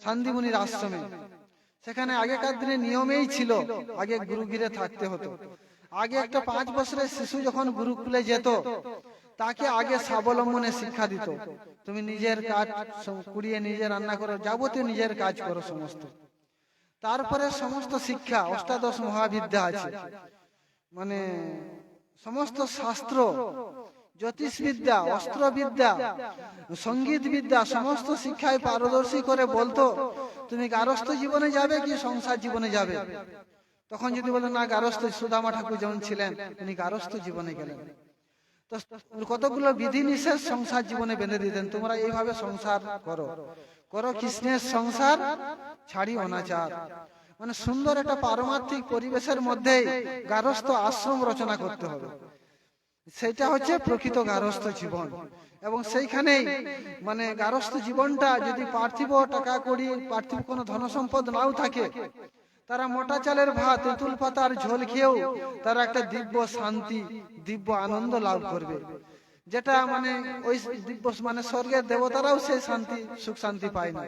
শান্তিমুনির আশ্রমে। সেখানে আগেকার দিনে নিয়মেই ছিল, আগে গুরু ঘিরে থাকতে হতো। আগে একটা 5 বছরের শিশু যখন গুরুকুলে যেত, তাকে আগে স্বাবলম্বনে শিক্ষা দিত। তুমি নিজের কাজ কুড়িয়ে নিজে রান্না করো, যাবতীয় নিজের কাজ করো সমস্ত। তারপরে সমস্ত শিক্ষা, অষ্টাদশ মহাবিদ্যা আছে, মানে সমস্ত শাস্ত্র, জ্যোতিষবিদ্যা, অস্ত্রবিদ্যা, সঙ্গীত বিদ্যা, সমস্ত শিক্ষায় পারদর্শী করে বলতো তুমি গারস্থ জীবনে যাবে কি সংসার জীবনে যাবে। তখন যদি বলো না গারস্থ, সুদামা ঠাকুর যেমন ছিলেন তিনি গারস্থ জীবনে গেলেন, তো কতগুলো বিধি নিষেধ সংসার জীবনে বেঁধে দিতেন, তোমরা এইভাবে সংসার করো, করো কৃষ্ণের সংসার, ছাড়ি অনাচার। মানে সুন্দর একটা পারমার্থিক পরিবেশের মধ্যে গারস্থ আশ্রম রচনা করতে হবে। সেটা হচ্ছে প্রকৃত গারস্থ জীবন। এবং সেইখানেই মানে গারস্থ জীবনটা যদি পার্থিব টাকা কড়ি, পার্থিব কোনো ধনসম্পদ নাও থাকে, তারা মোটা চালের ভাত, তেঁতুল পাতার ঝোল খেয়েও তারা একটা দিব্য শান্তি, দিব্য আনন্দ লাভ করবে। যেটা মানে ওই দিব্য মানে স্বর্গের দেবতারাও সেই শান্তি, সুখ শান্তি পায় না।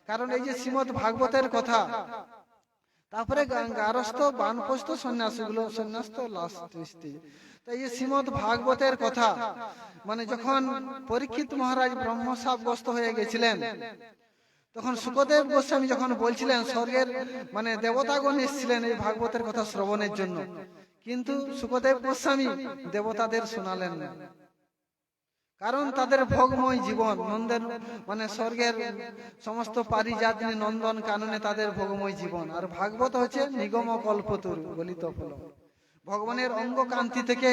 কারণ এই যে শ্রীমদ ভাগবতের কথা, তারপরে গারস্থ বানপ্রস্থ সন্ন্যাসীগুলো, সন্ন্যাস তো লাস্ট স্টেজ। তাই এই শ্রীমদ ভাগবতের কথা মানে যখন পরীক্ষিত মহারাজ ব্রহ্মশাপগ্রস্ত হয়ে গেছিলেন, তখন সুখদেব গোস্বামী যখন বলছিলেন, স্বর্গের মানে দেবতাগণ এসেছিলেন এই ভাগবতের কথা শ্রবণের জন্য, কিন্তু সুখদেব গোস্বামী দেবতাদের শোনালেন না। কারণ তাদের ভোগময় জীবন, নন্দের মানে স্বর্গের সমস্ত পারিজাত নন্দন কাননে তাদের ভোগময় জীবন। আর ভাগবত হচ্ছে নিগম কল্পতরু গলিত ফল, ভগবানের অঙ্গ কান্তি থেকে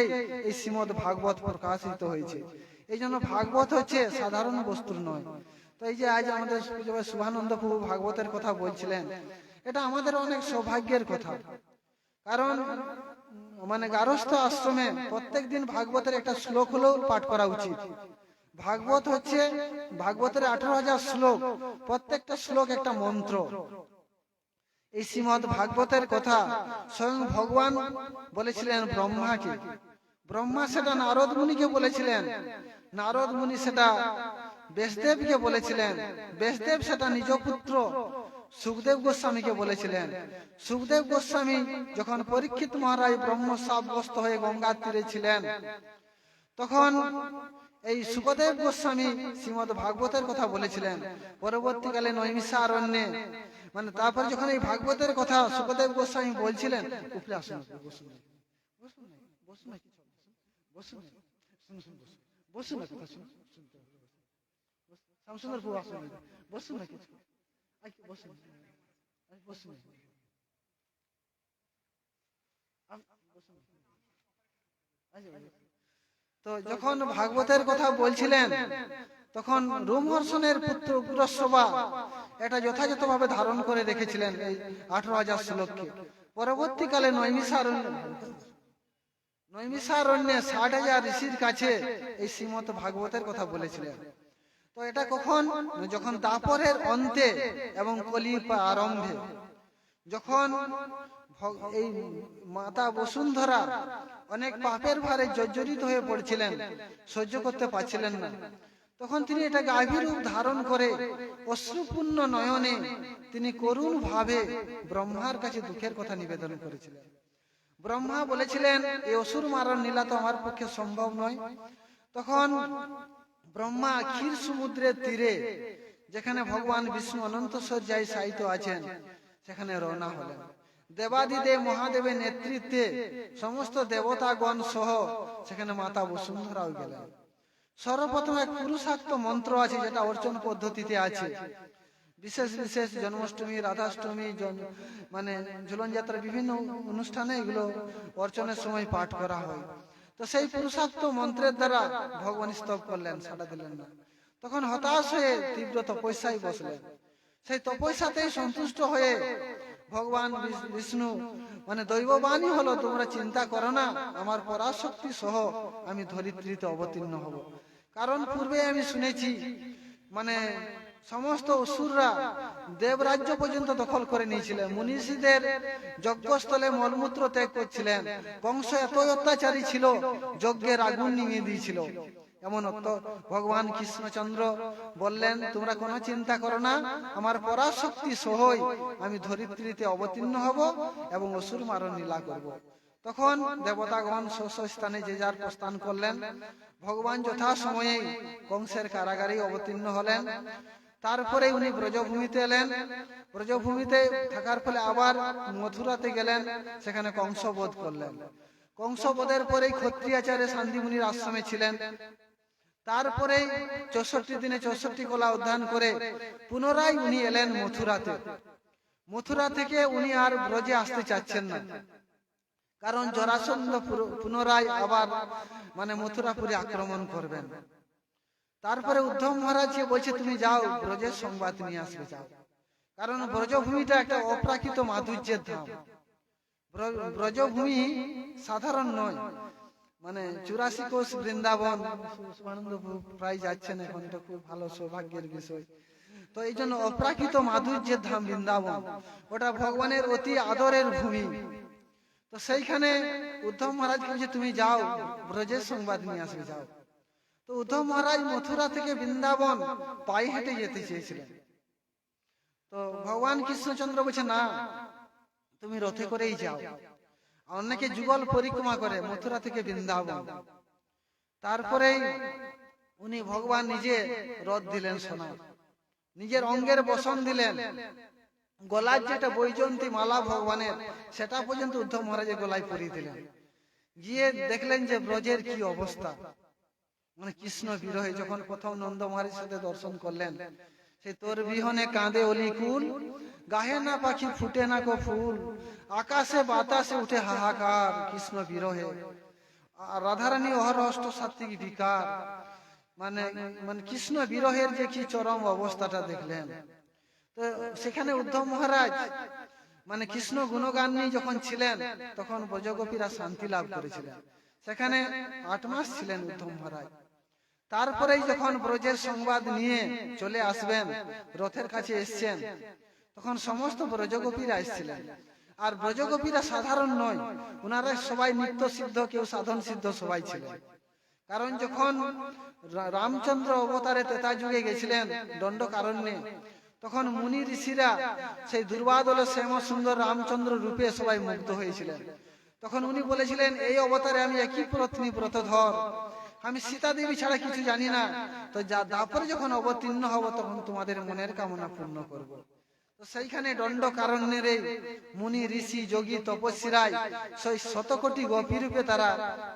এই শ্রীমদ ভাগবত প্রকাশিত হয়েছে। এই জন্য ভাগবত হচ্ছে সাধারণ বস্তু নয়। তো এই যে আজ আমাদের শুভানন্দ প্রভু ভাগবতের কথা বলছিলেন, এটা আমাদের অনেক সৌভাগ্যের কথা। কারণ মানে গারস্থ আশ্রমে প্রত্যেকদিন ভাগবতের একটা শ্লোক হলেও পাঠ করা উচিত। ভাগবত হচ্ছে ভাগবতের 18,000 শ্লোক, প্রত্যেকটা শ্লোক একটা মন্ত্র। এই শ্রীমদ ভাগবতের কথা স্বয়ং ভগবান বলেছিলেন ব্রহ্মাকে। ব্রহ্মা সেটা নারদ মুনিকে বলেছিলেন, নারদ মুনি সেটা ব্যাসদেবকে বলেছিলেন, ব্যাসদেব সেটা নিজ পুত্র সুখদেব গোস্বামীকে বলেছিলেন। সুখদেব গোস্বামী যখন পরীক্ষিত মহারাজ ব্রহ্মশাপগ্রস্ত হয়ে গঙ্গার তীরে ছিলেন, তখন এই সুখদেব গোস্বামী শ্রীমদ ভাগবতের কথা বলেছিলেন। পরবর্তীকালে নৈমিষারণ্যে মানে তারপরে যখন এই ভাগবতের কথা সুখদেব গোস্বামী বলছিলেন, উপরে আসুন, বসুন, বসুন, বসুন, বসুন, বসুন, শ্যামসুন্দর প্রভু আসুন, বসুন না কিছু, বসুন, বসুন, তো যখন ভাগবতের কথা বলছিলেন, তখন রোমহর্ষণের পুত্র পুরশ্রবা এটা যথাযথভাবে ধারণ করে রেখেছিলেন এই 18,000 শ্লোককে। পরবর্তীকালে নৈমিষারণ্যে 60,000 ঋষির কাছে এই শ্রীমদ ভাগবতের কথা বলেছিলেন। তো এটা কখন, যখন দাপরের অন্তে এবং কলির আরম্ভে, যখন এই মাতা বসুন্ধরা অনেক পাপের ভারে জর্জরিত হয়ে পড়ছিলেন, সহ্য করতে পারছিলেন না, তখন তিনি এটা গাভীর রূপ ধারণ করে অশ্রুপূর্ণ নয়নে তিনি করুণ ভাবে ব্রহ্মার কাছে দুঃখের কথা নিবেদন করেছিলেন। ব্রহ্মা বলেছিলেন এই অসুর মারণ লীলা তো আমার পক্ষে সম্ভব নয়। তখন ব্রহ্মা ক্ষীর সমুদ্রের তীরে, যেখানে ভগবান বিষ্ণু অনন্ত শয্যায় শায়িত আছেন, সেখানে রওনা হলেন। দেবাদিদেব মহাদেবের নেতৃত্বে সমস্ত দেবতাগণ সহ সেখানে মাতা বসুন্ধরাও গেলেন। সর্বপ্রথম এক পুরুষার্থ মন্ত্র আছে, যেটা অর্চন পদ্ধতিতে আছে। বিশেষ বিশেষ জন্মাষ্টমী, রাধাষ্টমী, মানে ঝুলন যাত্রা, বিভিন্ন অনুষ্ঠানে এগুলো অর্চনের সময় পাঠ করা হয়। তো সেই পুরুষার্থ মন্ত্রের দ্বারা ভগবান স্তব করলেন, সাড়া দিলেন না। তখন হতাশ হয়ে তীব্র তপস্যায় বসলেন। সেই তপস্যাতেই সন্তুষ্ট হয়ে ভগবান বিষ্ণু মানে দৈববাণী হলো, তোমরা চিন্তা করো না, আমার পরাশক্তি সহ আমি ধরিত্রীতে অবতীর্ণ হব। কারণ পূর্বে আমি শুনেছি মানে সমস্ত অসুররা দেবরাজ্য পর্যন্ত দখল করে নিয়েছিলেন, মুনিষীদের যজ্ঞস্থলে মলমূত্র ত্যাগ করছিলেন, কংস এত অত্যাচারী ছিল, যজ্ঞের আগুন নিভিয়ে দিয়েছিল। এমন তো ভগবান কৃষ্ণচন্দ্র বললেন, তোমরা কোনো চিন্তা করো না, আমার পরাশক্তি সহই আমি ধরিত্রীতে অবতীর্ণ হব এবং অসুর মারণ লীলা করব। তখন দেবতাগণ স্ব স্থানে যে যার প্রস্থান করলেন। ভগবান যথা সময়ে কংসের কারাগারে অবতীর্ণ হলেন। তারপরে উনি ব্রজভূমিতে এলেন। ব্রজভূমিতে থাকার ফলে আবার মথুরাতে গেলেন, সেখানে কংস বধ করলেন। কংস বধের পরেই ক্ষত্রিয়াচার্য শান্তিমুনির আশ্রমে ছিলেন। তারপরেই 64 দিনে 64 কলা উদ্যান করে পুনরায় উনি এলেন মথুরাতে। মথুরা থেকে উনি আর ব্রজে আসতে চাচ্ছেন না, কারণ জরাসন্ধ পুনরায় আবার মথুরাপুরে আক্রমণ করবেন। তারপরে উদ্ধব মহারাজ বলছে, তুমি যাও ব্রজের সংবাদ নিয়ে আসবে, যাও। কারণ ব্রজভূমিটা একটা অপ্রাকৃত মাধুর্যের ধাম। ব্রজভূমি সাধারণ নয়, 84 কোষ বৃন্দাবন। প্রায় যাচ্ছেন এখন, তো খুব ভালো সৌভাগ্যের বিষয়। তো এই জন্য অপ্রাকৃত মাধুর্যের ধাম বৃন্দাবন, ওটা ভগবানের অতি আদরের ভূমি। তো সেইখানে উদ্ধব মহারাজ বলছে, তুমি যাও ব্রজের সংবাদ নিয়ে আসবে, যাও। তো উদ্ধব মহারাজ মথুরা থেকে বৃন্দাবন পায়ে হেঁটে যেতে চেয়েছিলেন। তো ভগবান কৃষ্ণচন্দ্র বলছে, না, তুমি রথে করেই যাও। অনেকে যুগল পরিক্রমা করে মথুরা থেকে বৃন্দাবন। তারপরে উনি ভগবান নিজে রথ দিলেন সোনার, নিজের অঙ্গের বসন দিলেন। গলার যেটা বৈজয়ন্তী মালা ভগবানের, সেটা পর্যন্ত উদ্ধব মহারাজের গলায় পরিয়ে দিলেন। গিয়ে দেখলেন যে ব্রজের কি অবস্থা। কৃষ্ণ বিরহে যখন প্রথম নন্দ মহারাজের সাথে দর্শন করলেন, সেই তোর বিহনে কাঁদে অলিকুল, গাহে না পাখি ফুটে না কো ফুল, আকাশে বাতাসে উঠে হাহাকার কৃষ্ণ বিরহে। রাধারানী অহরহ অষ্টসাত্ত্বিক বিকার। কৃষ্ণ বিরহের যে কি চরম অবস্থাটা দেখলেন। তো সেখানে উদ্ধব মহারাজ কৃষ্ণ গুণগান নিয়ে যখন ছিলেন, তখন ব্রজগোপীরা শান্তি লাভ করেছিলেন। সেখানে 8 মাস ছিলেন উদ্ধব মহারাজ। তারপরেই যখন ব্রজের সংবাদ নিয়ে চলে আসবেন, রথের কাছে এসছেন, তখন সমস্ত ব্রজগোপীরা এসেছিলেন। আর ব্রজগোপীরা সাধারণ নয়, ওনারা সবাই নিত্য সিদ্ধ, কেউ সাধন সিদ্ধ, সবাই ছিলেন। কারণ যখন রামচন্দ্র অবতারে ত্রেতা যুগে গেছিলেন দণ্ডকারণ্যে, তখন মুনি ঋষিরা সেই দুর্বাদল শ্যাম সুন্দর রামচন্দ্র রূপে সবাই মুগ্ধ হয়েছিলেন। তখন উনি বলেছিলেন, এই অবতারে আমি একই পত্নী ব্রতধর, আমি সীতা দেবী ছাড়া কিছু জানি না। তো তারপরে যখন অবতীর্ণ হব, তখন তোমাদের মনের কামনা পূর্ণ করব। তো সেইখানে দণ্ডকারণ্যের মুনি ঋষি যোগী তপস্বীরাই সেই 100 কোটি গোপী রূপে তারা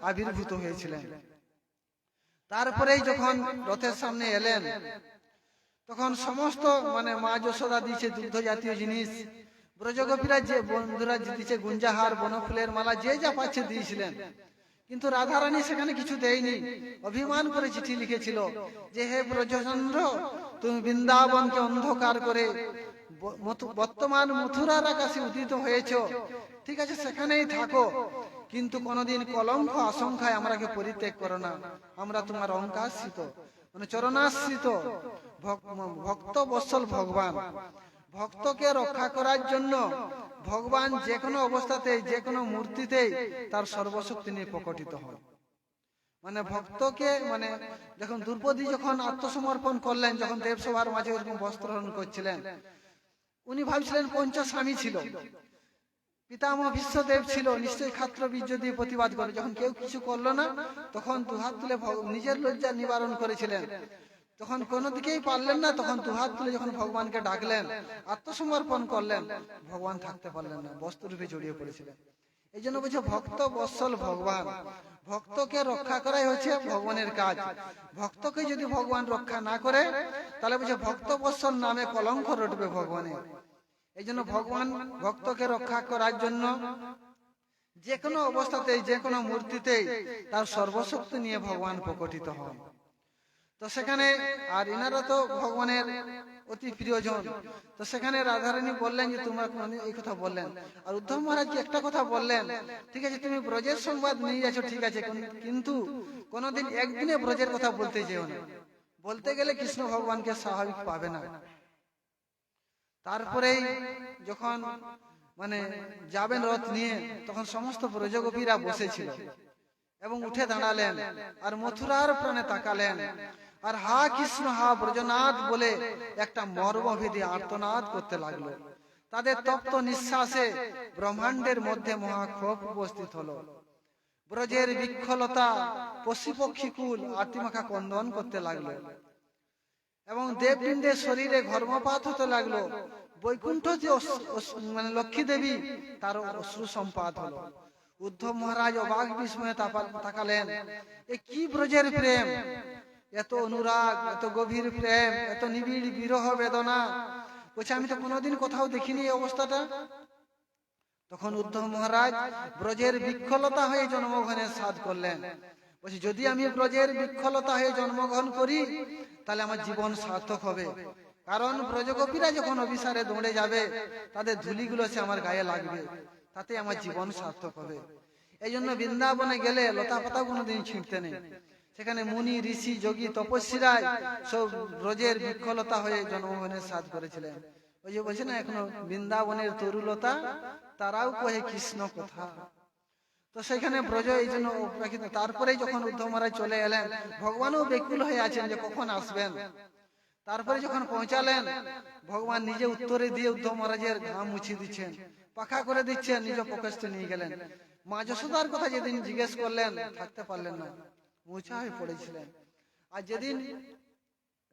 আবির্ভূত হয়েছিলেন। তারপরেই যখন রথের সামনে এলেন, তখন সমস্ত মা যশোদা দিয়েছে দুগ্ধ জাতীয় জিনিস, ব্রজগোপীরা যে বন্ধুরা দিয়েছে গুঞ্জাহার, বনফুলের মালা, যে যা পাচ্ছে দিয়েছিলেন। কিন্তু রাধারানী সেখানে কিছু দেয়নি। অভিমান করে চিঠি লিখেছিল যে, হে ব্রজচন্দ্র, তুমি বৃন্দাবনকে অন্ধকার করে বর্তমান মথুরার আকাশে উদিত হয়েছ, ঠিক আছে, সেখানেই থাকো, কিন্তু কোনদিন কলঙ্ক আশঙ্কায় আমরাকে পরিত্যাগ করো না। আমরা তোমার অঙ্কাশ্রিত, চরণাশ্রিত ভক্ত বৎসল ভগবান। ভক্তকে রক্ষা করার জন্য ভগবান যে কোনো অবস্থাতে, যে কোনো মূর্তিতে তার সর্বশক্তি নিয়ে প্রকটিত হয়। ভক্তকে যখন দ্রৌপদী যখন আত্মসমর্পণ করলেন, যখন দেবসভার মাঝে এরকম বস্ত্রহরণ করছিলেন, উনি ভাবছিলেন পঞ্চস্বামী ছিল, পিতামহ বিশ্বদেব ছিল, নিশ্চয়ই ক্ষাত্র বীর্য দিয়ে প্রতিবাদ করে। যখন কেউ কিছু করলো না, তখন দুহাত তুলে নিজের লজ্জা নিবারণ করেছিলেন। তখন কোনো দিকেই পারলেন না, তখন দুহাত তুলে যখন ভগবানকে ডাকলেন, আত্মসমর্পণ করলেন, ভগবান থাকতে পারলেন না, বস্ত্ররূপে জড়িয়ে পড়েছিলেন। এই জন্য বলছে ভক্ত বৎসল ভগবান। ভক্তকে রক্ষা করাই হচ্ছে ভগবানের কাজ। ভক্তকে যদি ভগবান রক্ষা না করে, তাহলে বলছে ভক্ত বৎসল নামে কলঙ্ক রটবে ভগবানের। এই জন্য ভগবান ভক্তকে রক্ষা করার জন্য যে কোনো অবস্থাতেই, যে কোনো মূর্তিতেই তার সর্বশক্তি নিয়ে ভগবান প্রকটিত হন। তো সেখানে আর এনারা তো ভগবানের অতি প্রিয়জন। তো সেখানে রাধারানী বললেন যে তোমরা এই কথা বললেন। আর উদ্ধব মহারাজ একটা কথা বললেন, ঠিক আছে, তুমি ব্রজের সংবাদ নিয়ে যাচ্ছ, ঠিক আছে, কিন্তু কোনোদিন একদিনে ব্রজের কথা বলতে যেও না। বলতে গেলে কৃষ্ণ ভগবানকে স্বাভাবিক পাবে না। তারপরেই যখন যাবেন রথ নিয়ে, তখন সমস্ত ব্রজগোপীরা বসেছিল এবং উঠে দাঁড়ালেন আর মথুরার প্রাণে তাকালেন আর হা কৃষ্ণ হা ব্রজনাথ বলে একটা মর্মভেদী আর্তনাদ করতে লাগলো। তাদের তপ্ত নিঃশ্বাসে ব্রহ্মাণ্ডের মধ্যে মহাক্ষোভ উপস্থিত হলো। ব্রজের বিক্ষলতা পশুপক্ষীকুল আর্তিমাখা কন্দন করতে লাগলো এবং দেববৃন্দের শরীরে ঘর্মপাত হতে লাগলো। বৈকুণ্ঠ যে মানে লক্ষ্মী দেবী তার অশ্রু সম্পাত হলো। উদ্ধব মহারাজ অবাক বিস্ময়ে তাকালেন, এ কি ব্রজের প্রেম, এত অনুরাগ, এত গভীর প্রেম, এত নিবিড় বিরহ বেদনা, বলছে আমি তো কোনোদিন কোথাও দেখিনি এই অবস্থাটা। তখন উদ্ধব মহারাজ ব্রজের বিক্ষলতা হয়ে জন্মগ্রহণের সাধ করলেন। বলছি যদি আমি ব্রজের বিক্ষলতা হয়ে জন্মগ্রহণ করি তাহলে আমার জীবন সার্থক হবে, কারণ ব্রজগোপীরা যখন অভিসারে দৌড়ে যাবে তাদের ধুলিগুলো সে আমার গায়ে লাগবে, তাতে আমার জীবন সার্থক হবে। এই জন্য বৃন্দাবনে গেলে লতা পাতা কোনোদিন ছিঁড়তে নেই। সেখানে মুনি ঋষি যোগী তপস্বীরাই সব ব্রজের বিক্ষলতা হয়ে জন্মগ্রহণের সাধ করেছিলেন। ওই যে বলছে না এখনো বৃন্দাবনের তরুলতা তারাও কহে কৃষ্ণ কথা। তো সেখানে ব্রজ এই জন্য অপ্রাকৃত। তারপরেই যখন উদ্ধব মহারাজ চলে এলেন, ভগবানও বেকুল হয়ে আছেন যে কখন আসবেন। তারপরে যখন পৌঁছালেন, ভগবান নিজে উত্তরে দিয়ে উদ্ধব মহারাজের ঘাম মুছিয়ে দিচ্ছেন, পাখা করে দিচ্ছেন, নিজ প্রকাশে নিয়ে গেলেন। মা যশোদার কথা যেদিন জিজ্ঞেস করলেন থাকতে পারলেন না, মূর্ছা হয়ে পড়েছিলেন। আর যেদিন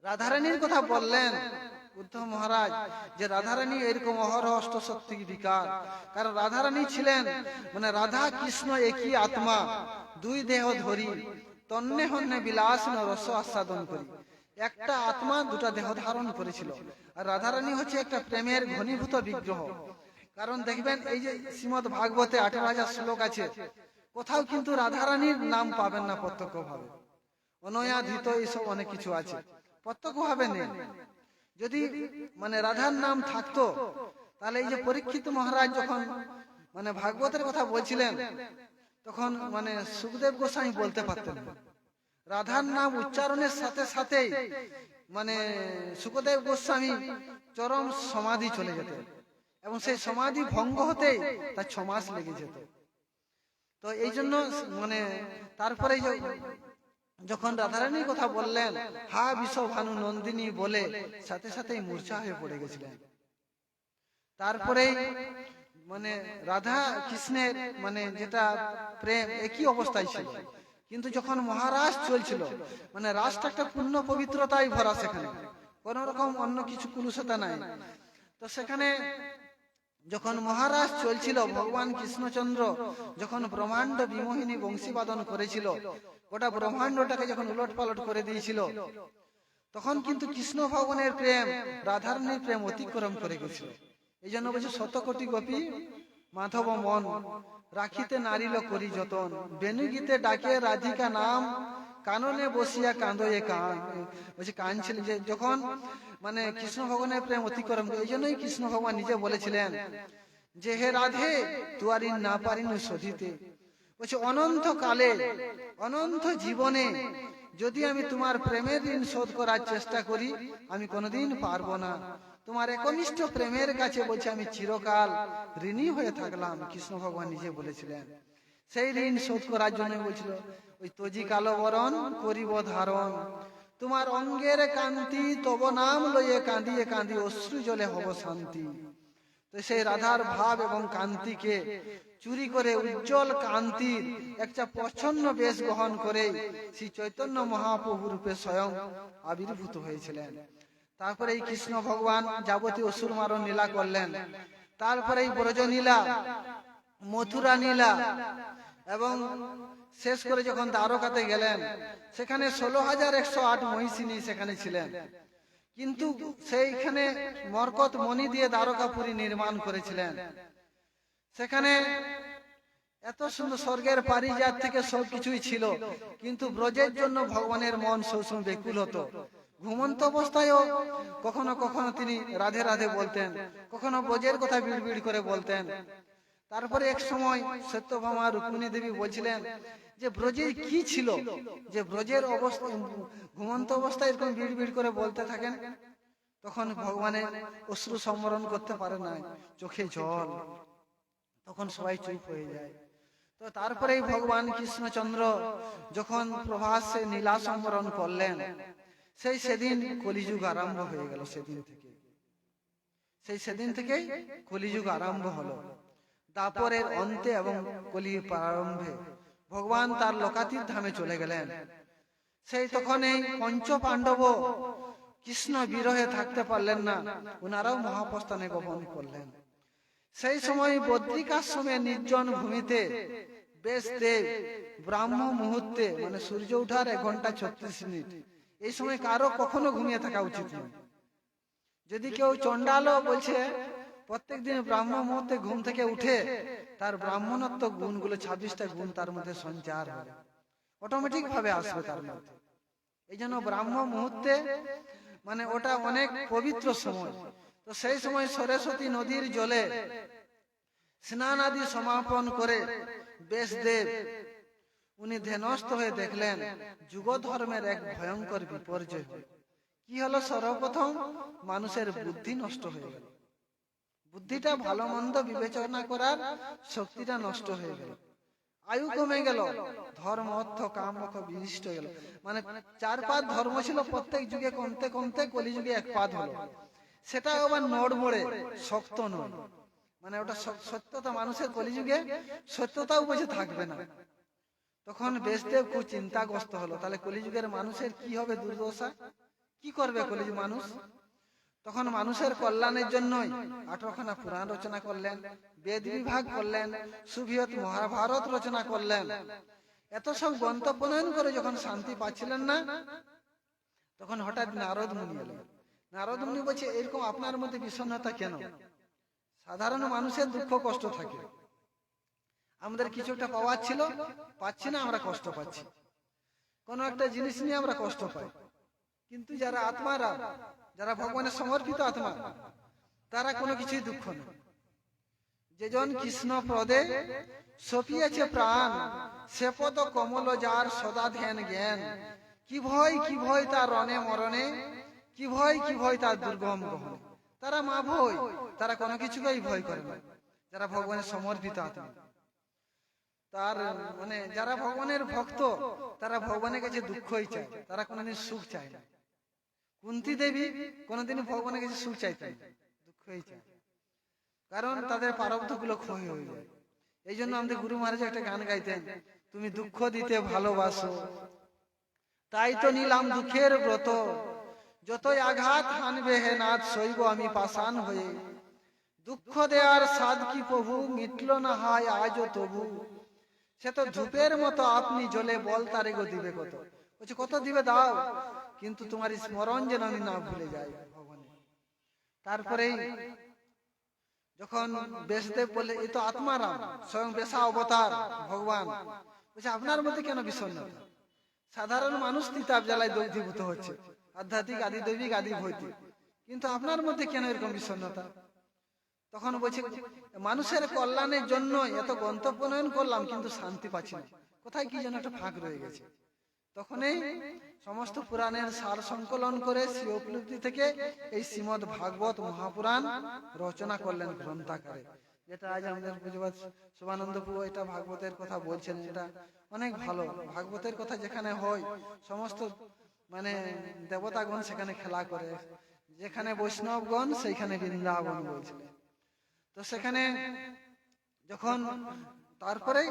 রাধারানীর কথা বললেন উদ্ধব মহারাজ, যে রাধারানী এরকম অহরহ অষ্টশক্তি বিকার, কারণ রাধারানী ছিলেন মানে রাধা কৃষ্ণ একই আত্মা, দুই দেহ ধরি তন্নে হন্যে বিলাস রস আস্বাদন করি। একটা আত্মা দুটা দেহ ধারণ করেছিল। আর রাধারানী হচ্ছে একটা প্রেমের ঘনীভূত বিগ্রহ। কারণ দেখবেন এই যে শ্রীমদ ভাগবতে 18,000 শ্লোক আছে, কোথাও কিন্তু রাধারানীর নাম পাবেন না প্রত্যক্ষ ভাবে। অনয়া ধৃত এইসব অনেক কিছু আছে, প্রত্যক্ষ ভাবে নেই। যদি মানে রাধার নাম থাকতো তাহলে এই যে পরীক্ষিত মহারাজ যখন মানে ভাগবতের কথা বলছিলেন তখন মানে সুখদেব গোস্বামী বলতে পারতেন না। রাধার নাম উচ্চারণের সাথে সাথেই মানে সুখদেব গোস্বামী চরম সমাধি চলে যেত এবং সেই সমাধি ভঙ্গ হতেই তার 6 মাস লেগে যেত। তো এই জন্য মানে তারপরে যখন রাধারানীর কথা বললেন হা বিশ্বভানু নন্দিনী বলে সাথে সাথেই মূর্ছা হয়ে পড়ে গেছিলেন। তারপরে মানে রাধা কৃষ্ণের মানে যেটা প্রেম একই অবস্থায় ছিল, কিন্তু যখন মহারাজ চলছিল মানে রাসটা একটা পূর্ণ পবিত্রতায় ভরা, সেখানে কোন রকম অন্য কিছু কুলুষতা নাই। তো সেখানে যখন মহারাজ চলছিল, ভগবান কৃষ্ণচন্দ্র যখন ব্রহ্মাণ্ড বিমোহিনী বংশীবাদন করেছিল, গোটা ব্রহ্মাণ্ডটাকে যখন উলট পালট করে দিয়েছিল, তখন কিন্তু কৃষ্ণ ভগবানের প্রেম রাধারানীর প্রেম অতিক্রম করে গেছিল। এই জন্য বলছে শতকোটি গোপী মাধব মন রাখিতে নারিল করি যতন, বেনু গীতে ডাকে রাধিকা নাম কাননে বসিয়া কাঁদয়ে কান। বলছে কাঁদছিলেন যে যখন মানে কৃষ্ণ ভগবানের প্রেম অতিক্রম, এই জন্যই কৃষ্ণ ভগবান নিজে বলেছিলেন যে হে রাধে তুয়ারি না পারিনু শোধিতে। বলছে অনন্ত কালে অনন্ত জীবনে যদি আমি তোমার প্রেমের ঋণ শোধ করার চেষ্টা করি আমি কোনোদিন পারবো না। তোমার একনিষ্ঠ প্রেমের কাছে বলছে আমি চিরকাল ঋণী হয়ে থাকলাম। কৃষ্ণ ভগবান নিজে বলেছিলেন। সেই ঋণ শোধ করার জন্য বলছিল ওই তজি কালো বরণ করিব ধারণ, তোমার অঙ্গের কান্তি তব নাম লইয়ে কাঁদিয়ে কাঁদি অশ্রু জলে হব শান্তি। তো সেই রাধার ভাব এবং কান্তিকে চুরি করে উজ্জ্বল কান্তির একটা প্রচ্ছন্ন বেশ গ্রহণ করে শ্রী চৈতন্য মহাপ্রভু রূপে স্বয়ং আবির্ভূত হয়েছিলেন। তারপরে এই কৃষ্ণ ভগবান যাবতীয় অসুর মারণ লীলা করলেন। তারপরে এই ব্রজ নীলা, মথুরা নীলা এবং শেষ করে যখন দ্বারকাতে গেলেন সেখানে 16,108 মহিষিনী সেখানে ছিলেন। কিন্তু সেইখানে মরকত মণি দিয়ে দ্বারকাপুরী নির্মাণ করেছিলেন। সেখানে এত সুন্দর স্বর্গের পারিজাত থেকে সবকিছুই ছিল, কিন্তু ব্রজের জন্য ভগবানের মন সবসময় বেকুল হতো। ঘুমন্ত অবস্থায়ও কখনো কখনো তিনি রাধে রাধে বলতেন, কখনো ব্রজের কথা বিড় বিড় করে বলতেন। তারপরে এক সময় সত্যভামা রুক্মিণী দেবী বলছিলেন যে ব্রজে কি ছিল যে ব্রজের অবস্থা ঘুমন্ত অবস্থায় এরকম বিড় বিড় করে বলতে থাকেন। তখন ভগবানের অশ্রু সম্বরণ করতে পারে না, চোখে জল, তখন সবাই চুপ হয়ে যায়। তো তারপরেই ভগবান কৃষ্ণচন্দ্র যখন প্রভাসে নীলা সম্বরণ করলেন, সেদিন কলিযুগ আরম্ভ হয়ে গেল। সেদিন থেকেই কলিযুগ আরম্ভ হলো। দাপরের অন্তে এবং কলি প্রারম্ভে ভগবান তার লোকাতীত ধামে চলে গেলেন। তখন এই পঞ্চ পাণ্ডব কৃষ্ণ বিরহে থাকতে পারলেন না, ওনারাও মহাপ্রস্থানে গমন করলেন। সেই সময় বদ্রিকাশ্রমে নির্জন ভূমিতে ব্যাসদেব ব্রাহ্ম মুহূর্তে, মানে সূর্য ওঠার 1 ঘন্টা 36 মিনিট, এই সময় কারো কখনো ঘুমিয়ে থাকা উচিত নয়। যদি কেউ চন্ডালও বলছে প্রত্যেকদিন ব্রাহ্ম মুহূর্তে ঘুম থেকে উঠে, তার ব্রাহ্মণত্ব গুণগুলো 26টা গুণ তার মধ্যে সঞ্চার হবে, অটোমেটিক ভাবে আসবে তার মধ্যে। এই জন্য ব্রাহ্ম মুহূর্তে মানে ওটা অনেক পবিত্র সময়। তো সেই সময় সরস্বতী নদীর জলে স্নান আদি সমাপন করে ব্যাসদেব উনি ধ্যানস্থ হয়ে দেখলেন যুগ ধর্মের এক ভয়ঙ্কর বিপর্যয় হল। কি হলো? সর্বপ্রথম মানুষের বুদ্ধি নষ্ট হয়ে গেল। বুদ্ধিটা ভালো মন্দ বিবেচনা করার শক্তিটা নষ্ট হয়ে গেল। আয়ু কমে গেল, ধর্ম অর্থ কাম মোক্ষ বিনষ্ট হয়ে গেল। মানে 4 পাদ ধর্ম ছিল, প্রত্যেক যুগে কমতে কমতে কলিযুগে 1 পাদ হলো। সেটা আবার নড়বড়ে, শক্ত নয়। মানে ওটা সত্যতা, মানুষের কলিযুগে সত্যতাও বুঝে থাকবে না। তখন ব্যাসদেব খুব চিন্তাগ্রস্ত হলো, তাহলে কলিযুগের মানুষের কি হবে দুর্দশা, কি করবে কলিযুগ মানুষ? তখন মানুষের কল্যাণের জন্যই 18খানা পুরাণ রচনা করলেন, বেদ বিভাগ করলেন, সুবৃহৎ মহাভারত রচনা করলেন। এত সব গ্রন্থ প্রণয়ন করে যখন শান্তি পাচ্ছিলেন না, তখন হঠাৎ নারদ মুনি এলেন। নারদ মুনি বলছে, এরকম আপনার মধ্যে বিষণ্ণতা কেন? সাধারণ মানুষের দুঃখ কষ্ট থাকে, আমাদের কিছু একটা পাওয়ার ছিল, পাচ্ছি না, আমরা কষ্ট পাচ্ছি। কোন একটা জিনিস নিয়ে আমরা কষ্ট পাই। কিন্তু যারা আত্মারা, যারা ভগবানের সমর্পিত আত্মা, তারা কোনো কিছুই দুঃখ নেই। যেজন কৃষ্ণ প্রদে সপিয়েছে প্রাণ, সে পদ কমল যার সদা ধ্যান জ্ঞান। কি ভয় তার রণে মরণে, কি ভয় তার দুর্গম গহনে। তারা মা ভয়, তারা কোনো কিছুকেই ভয় করে না, যারা ভগবানের সমর্পিত আত্মা। তার মানে যারা ভগবানের ভক্ত, তারা ভগবানের কাছে দুঃখই চায়, তারা কোনোদিন সুখ চায় না। কুন্তী দেবী কোনোদিন ভগবানের কাছে সুখ চাইতেন, দুঃখই চায়, কারণ তাদের প্রারব্ধ গুলো ক্ষয় হয়ে যায়। এই জন্য আমাদের গুরু মহারাজ একটা গান গাইতেন, তুমি দুঃখ দিতে ভালোবাসো, তাই তো নিলাম দুঃখের ব্রত, যতই আঘাত হানবে হে নাথ সইব আমি পাষাণ হয়ে। দুঃখ দেওয়ার সাধ কি প্রভু, মিটল না হয় আজও তবু। সে তো ধূপের মতো আপনি জ্বলে, বল তারে গো দিবে কত। বলছে কত দিবে দাও, কিন্তু তোমার স্মরণ যেন আমি না ভুলে যাই ভগবানের। তারপরেই যখন ব্যাসদেব বলে, এ তো আত্মারাম, স্বয়ং বেশা অবতার ভগবান। বলছে আপনার মধ্যে কেন বিষণ্ণতা? সাধারণ মানুষ তিতাব জ্বালায় দগ্ধীভূত হচ্ছে, আধ্যাত্মিক আদি দৈবিক আদি ভৌতিক, কিন্তু আপনার মধ্যে কেন এরকম বিষণ্ণতা? তখন বলছে, মানুষের কল্যাণের জন্য এত গ্রন্থ প্রণয়ন করলাম, কিন্তু শান্তি পাচ্ছি না, কোথায় কি যেন একটা ফাঁক রয়ে গেছে। তখনই সমস্ত পুরাণের সার সংকলন করে শ্রী উপলব্ধি থেকে এই শ্রীমদ ভাগবত মহাপুরাণ রচনা করলেন গ্রন্থাকারে। যেটা আজ আমাদের পূজ্যপাদ শুভানন্দ প্রভু এটা ভাগবতের কথা বলছেন, এটা অনেক ভালো। ভাগবতের কথা যেখানে হয়, সমস্ত মানে দেবতাগণ সেখানে খেলা করে, যেখানে বৈষ্ণবগণ সেইখানে বৃন্দাবন বলছিলেন। তো সেখানে যখন তারপরে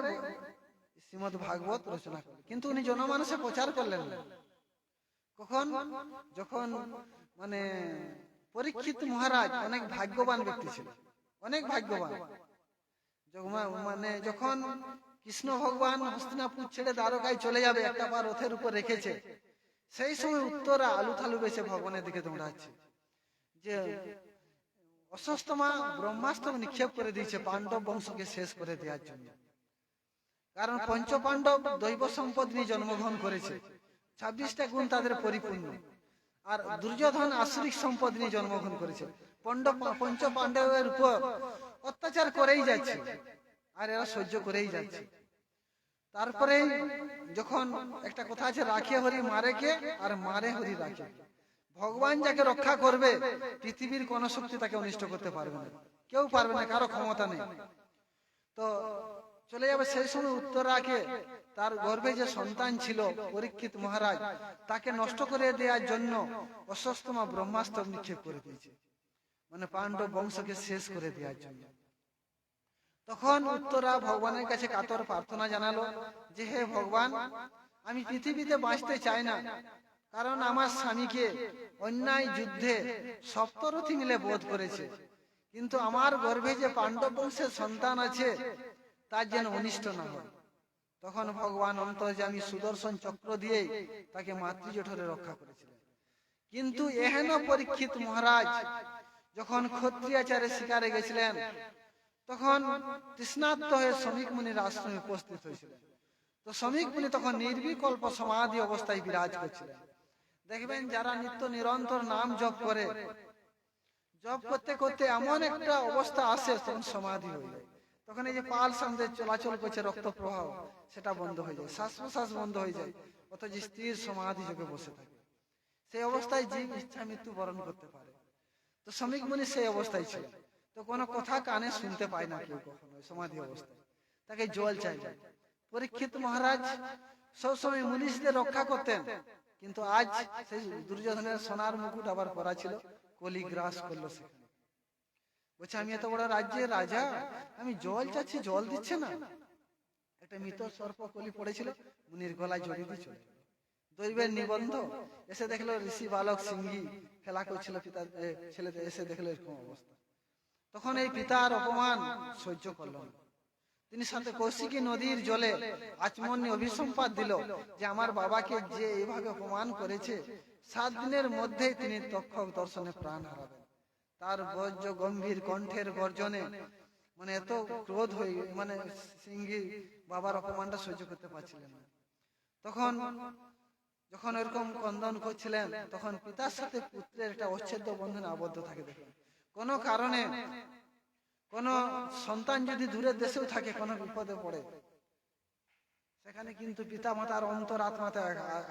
শ্রীমদ ভাগবত রচনা করলেন, কিন্তু উনি জনমানসে প্রচার করলেন না। কখন? যখন মানে পরীক্ষিত মহারাজ অনেক ভাগ্যবান ব্যক্তি ছিল, অনেক ভাগ্যবান। মানে যখন কৃষ্ণ ভগবান হস্তিনাপুর ছেড়ে দ্বারকায় চলে যাবে, একটা পা রথের উপর রেখেছে, সেই সময় উত্তরা আলু থালু বেছে ভগবানের দিকে দৌড়াচ্ছে, যে অশ্বত্থামা ব্রহ্মাস্ত্র নিক্ষেপ করে দিয়েছে পাণ্ডব বংশকে শেষ করে দেওয়ার জন্য। কারণ পঞ্চ পাণ্ডব দৈব সম্পদ নিয়ে জন্মগ্রহণ করেছে, 26টা গুণ তাদের পরিপূর্ণ। আর দুর্যোধন আসরিক সম্পদ নিয়ে জন্মগ্রহণ করেছে। পঞ্চ পাণ্ডবের উপর অত্যাচার করেই যাচ্ছে, আর এরা সহ্য করেই যাচ্ছে। তারপরে যখন একটা কথা আছে, রাখে হরি মারে কে, আর মারে হরি রাখে। ভগবান যাকে রক্ষা করবে, পৃথিবীর কোন শক্তি তাকে অনিষ্ট করতে পারবে না, কেউ পারবে না, কারো ক্ষমতা নেই। তো চলে যাবে। সেই সময় উত্তরাকে তার গর্ভে যে সন্তান ছিল পরীক্ষিত মহারাজ, তাকে নষ্ট করে দেওয়ার জন্য অশ্বত্থামা ব্রহ্মাস্ত্র নিক্ষেপ করে দিয়েছে, মানে পাণ্ডব বংশকে শেষ করে দেওয়ার জন্য। তখন উত্তরা ভগবানের কাছে কাতর প্রার্থনা জানালো যে হে ভগবান, আমি পৃথিবীতে বাঁচতে চাই না, কারণ আমার স্বামীকে অন্যায় যুদ্ধে সপ্তরথী মিলে বধ করেছে, কিন্তু আমার গর্ভে যে পাণ্ডব বংশের সন্তান আছে তার যেন অনিষ্ট না হয়। তখন ভগবান অন্তর্যামী সুদর্শন চক্র দিয়ে তাকে মাতৃজঠরে রক্ষা করেছিলেন। কিন্তু এহেন পরীক্ষিত মহারাজ যখন ক্ষত্রিয়াচারে শিকারে গেছিলেন, তখন তৃষ্ণার্ত হয়ে শ্রমিক মুনির আশ্রমে উপস্থিত হয়েছিলেন। তো শ্রমিক মুনি তখন নির্বিকল্প সমাধি অবস্থায় বিরাজ করছিলেন। দেখবেন যারা নিত্য নিরন্তর নাম জপ করে, জপ করতে করতে এমন একটা অবস্থা আসে তখন সমাধি হয়ে যায়। তখন এই যে পাল সামনে চলাচল করছে রক্ত প্রবাহ, সেটা বন্ধ হয়ে যায়, শ্বাস প্রশ্বাস বন্ধ হয়ে যায়, অথচ স্থির সমাধি যোগে বসে থাকে। সেই অবস্থায় জীব ইচ্ছা মৃত্যু বরণ করতে পারে। তো শ্রমিক মুনি সেই অবস্থায় ছিল। তো কোনো কথা কানে শুনতে পায় না কেউ কখনো সমাধি অবস্থায়, তাকে জল চাইবে। পরীক্ষিত মহারাজ সবসময় মুনিষদের রক্ষা করতেন, কিন্তু আজ সেই দুর্যোধনের সোনার মুকুট আবার পরা ছিল, কলি গ্রাস করলো সেখানে। বলছে আমি এত বড় রাজ্যের রাজা, আমি জল চাচ্ছি, জল দিচ্ছে না। একটা মৃত সর্প কলি পড়েছিল, মুনির গলায় জড়িয়ে দিয়ে চলে গেল। দৈবের নিবন্ধ, এসে দেখলো ঋষি বালক সিংহী খেলা করছিল, পিতা ছেলেদের এসে দেখলো এরকম অবস্থা। তখন এই পিতার অপমান সহ্য করল না, তিনি সাথে কৌশিকী নদীর জলে আচমন্যে অভিসম্পাত দিল যে আমার বাবাকে যে এইভাবে অপমান করেছে 7 দিনের মধ্যেই তিনি তক্ষক দর্শনে প্রাণ হারাবেন। তার বজ্র গম্ভীর কণ্ঠের গর্জনে মানে এত ক্রোধ হয়ে, মানে সিংহী বাবার অপমানটা সহ্য করতে পারছিলেন না। তখন যখন এরকম ক্রন্দন করছিলেন, তখন পিতার সাথে পুত্রের একটা অচ্ছেদ্য বন্ধনে আবদ্ধ থাকে। দেখুন, কোনো কারণে কোন সন্তান যদি দূরের দেশেও থাকে, কোনো বিপদে পড়ে, সেখানে কিন্তু পিতা মাতার অন্তর আত্মাতে